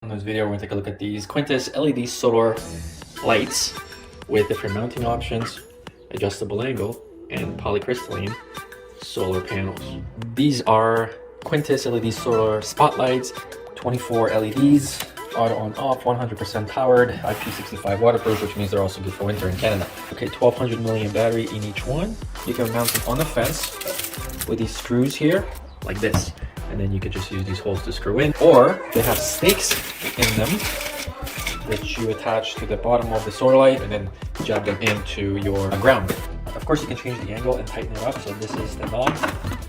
In this video, we're going to take a look at these Quntis LED solar lights with different mounting options, adjustable angle, and polycrystalline solar panels. These are Quntis LED solar spotlights, 24 LEDs, auto on off, 100% powered, IP65 waterproof, which means they're also good for winter in Canada. Okay, 1200 milliamp battery in each one. You can mount them on the fence with these screws here, like this. And then you could just use these holes to screw in, or they have stakes in them that you attach to the bottom of the solar light and then jab them into your ground. Of course, you can change the angle and tighten it up. So this is the knob,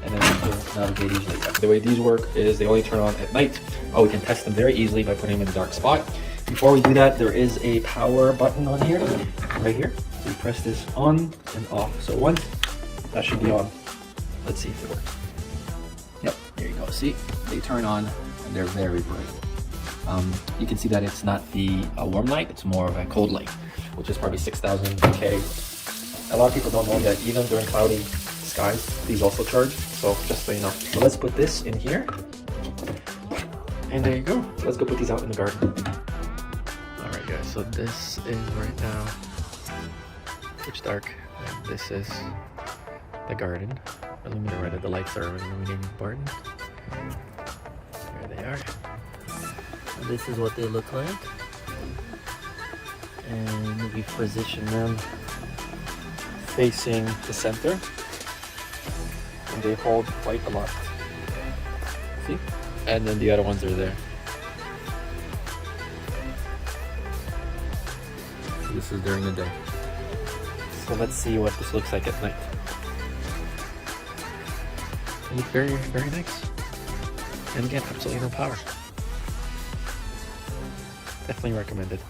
and then you can navigate easily. The way these work is they only turn on at night. Oh, we can test them very easily by putting them in a dark spot. Before we do that, there is a power button on here, right here. So you press this on and off. So once, that should be on. Let's see if it works. Yep, there you go. See, they turn on and they're very bright. You can see that it's not the warm light, it's more of a cold light, which is probably 6000 K. A lot of people don't know that even during cloudy skies, these also charge. So just so you know. So let's put this in here. And there you go. Let's go put these out in the garden. All right, guys. So this is right now pitch dark. And this is the garden. Illuminator right at the lights are illuminating the garden. There they are. And this is what they look like. And we position them facing the center. And they hold quite a lot. See? And then the other ones are there. So this is during the day. So let's see what this looks like at night. They look very, very nice. And again, absolutely no power. Definitely recommended.